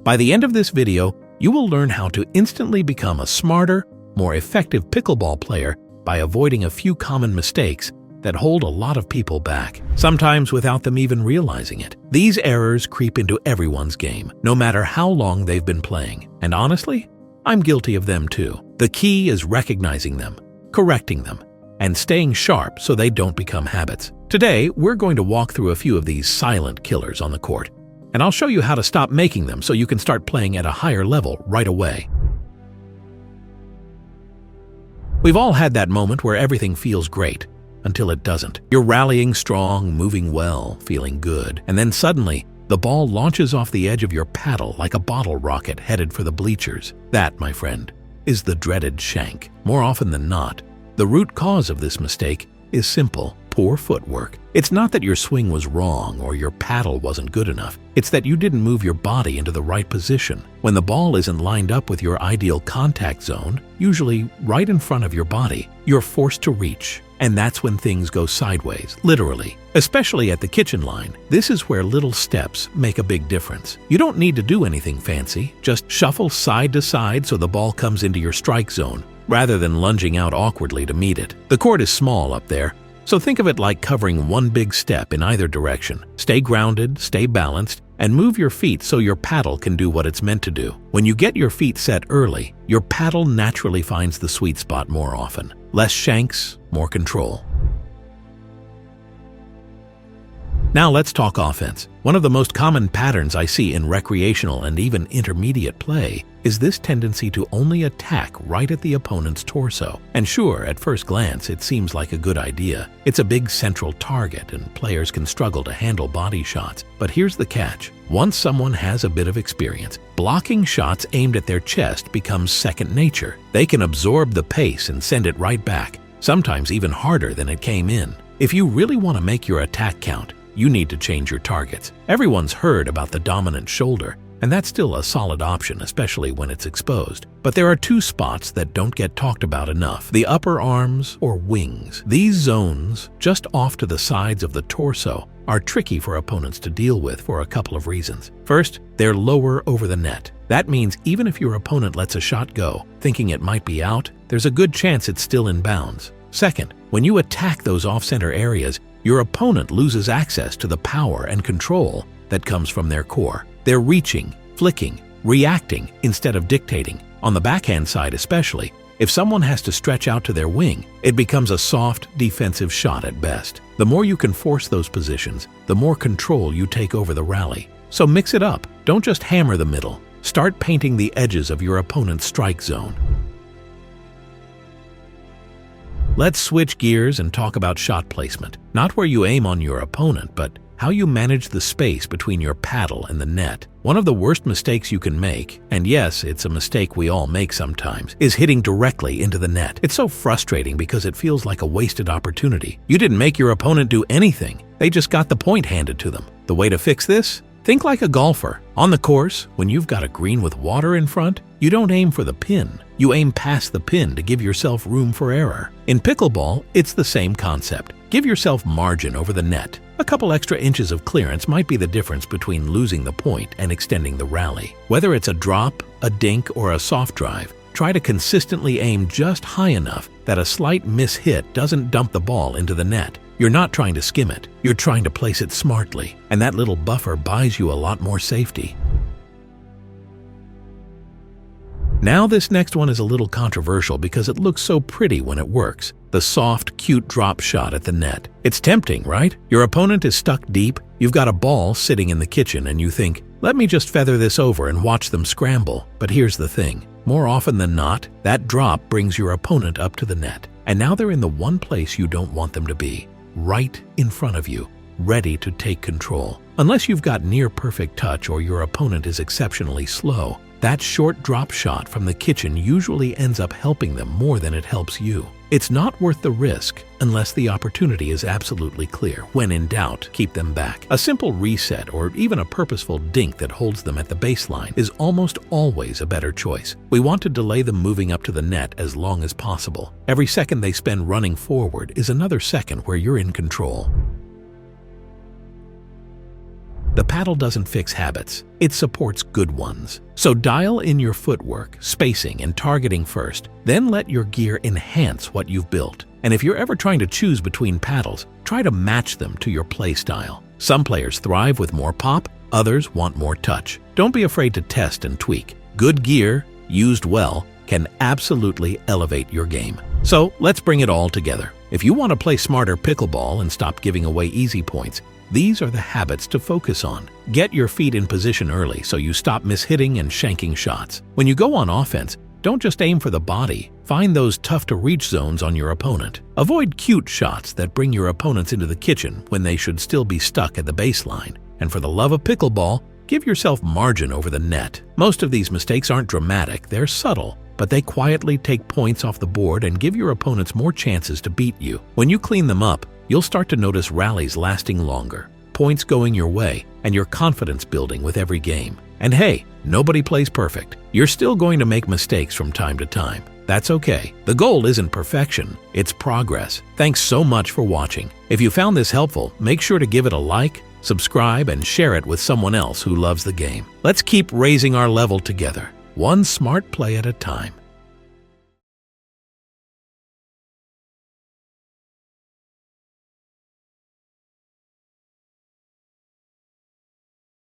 By the end of this video, you will learn how to instantly become a smarter, more effective pickleball player by avoiding a few common mistakes that hold a lot of people back, sometimes without them even realizing it. These errors creep into everyone's game, no matter how long they've been playing. And honestly, I'm guilty of them too. The key is recognizing them, correcting them, and staying sharp so they don't become habits. Today, we're going to walk through a few of these silent killers on the court, and I'll show you how to stop making them so you can start playing at a higher level right away. We've all had that moment where everything feels great, until it doesn't. You're rallying strong, moving well, feeling good, and then suddenly, the ball launches off the edge of your paddle like a bottle rocket headed for the bleachers. That, my friend, is the dreaded shank. More often than not, the root cause of this mistake is simple: poor footwork. It's not that your swing was wrong or your paddle wasn't good enough. It's that you didn't move your body into the right position. When the ball isn't lined up with your ideal contact zone, usually right in front of your body, you're forced to reach. And that's when things go sideways, literally. Especially at the kitchen line, this is where little steps make a big difference. You don't need to do anything fancy. Just shuffle side to side so the ball comes into your strike zone, rather than lunging out awkwardly to meet it. The court is small up there, so think of it like covering one big step in either direction. Stay grounded, stay balanced, and move your feet so your paddle can do what it's meant to do. When you get your feet set early, your paddle naturally finds the sweet spot more often. Less shanks, more control. Now let's talk offense. One of the most common patterns I see in recreational and even intermediate play is this tendency to only attack right at the opponent's torso. And sure, at first glance, it seems like a good idea. It's a big central target and players can struggle to handle body shots. But here's the catch. Once someone has a bit of experience, blocking shots aimed at their chest becomes second nature. They can absorb the pace and send it right back, sometimes even harder than it came in. If you really want to make your attack count, you need to change your targets. Everyone's heard about the dominant shoulder, and that's still a solid option, especially when it's exposed. But there are two spots that don't get talked about enough: the upper arms or wings. These zones, just off to the sides of the torso, are tricky for opponents to deal with for a couple of reasons. First, they're lower over the net. That means even if your opponent lets a shot go, thinking it might be out, there's a good chance it's still in bounds. Second, when you attack those off-center areas, your opponent loses access to the power and control that comes from their core. They're reaching, flicking, reacting instead of dictating. On the backhand side especially, if someone has to stretch out to their wing, it becomes a soft, defensive shot at best. The more you can force those positions, the more control you take over the rally. So mix it up. Don't just hammer the middle. Start painting the edges of your opponent's strike zone. Let's switch gears and talk about shot placement. Not where you aim on your opponent, but how you manage the space between your paddle and the net. One of the worst mistakes you can make, and yes, it's a mistake we all make sometimes, is hitting directly into the net. It's so frustrating because it feels like a wasted opportunity. You didn't make your opponent do anything. They just got the point handed to them. The way to fix this? Think like a golfer. On the course, when you've got a green with water in front, you don't aim for the pin. You aim past the pin to give yourself room for error. In pickleball, it's the same concept. Give yourself margin over the net. A couple extra inches of clearance might be the difference between losing the point and extending the rally. Whether it's a drop, a dink, or a soft drive, try to consistently aim just high enough that a slight mishit doesn't dump the ball into the net. You're not trying to skim it, you're trying to place it smartly, and that little buffer buys you a lot more safety. Now this next one is a little controversial because it looks so pretty when it works. The soft, cute drop shot at the net. It's tempting, right? Your opponent is stuck deep, you've got a ball sitting in the kitchen, and you think, let me just feather this over and watch them scramble. But here's the thing. More often than not, that drop brings your opponent up to the net. And now they're in the one place you don't want them to be. Right in front of you, ready to take control. Unless you've got near-perfect touch or your opponent is exceptionally slow, that short drop shot from the kitchen usually ends up helping them more than it helps you. It's not worth the risk unless the opportunity is absolutely clear. When in doubt, keep them back. A simple reset or even a purposeful dink that holds them at the baseline is almost always a better choice. We want to delay them moving up to the net as long as possible. Every second they spend running forward is another second where you're in control. The paddle doesn't fix habits, it supports good ones. So dial in your footwork, spacing, and targeting first, then let your gear enhance what you've built. And if you're ever trying to choose between paddles, try to match them to your play style. Some players thrive with more pop, others want more touch. Don't be afraid to test and tweak. Good gear, used well, can absolutely elevate your game. So let's bring it all together. If you want to play smarter pickleball and stop giving away easy points, these are the habits to focus on. Get your feet in position early so you stop mishitting and shanking shots. When you go on offense, don't just aim for the body. Find those tough-to-reach zones on your opponent. Avoid cute shots that bring your opponents into the kitchen when they should still be stuck at the baseline. And for the love of pickleball, give yourself margin over the net. Most of these mistakes aren't dramatic, they're subtle, but they quietly take points off the board and give your opponents more chances to beat you. When you clean them up, you'll start to notice rallies lasting longer, points going your way, and your confidence building with every game. And hey, nobody plays perfect. You're still going to make mistakes from time to time. That's okay. The goal isn't perfection, it's progress. Thanks so much for watching. If you found this helpful, make sure to give it a like, subscribe, and share it with someone else who loves the game. Let's keep raising our level together, one smart play at a time.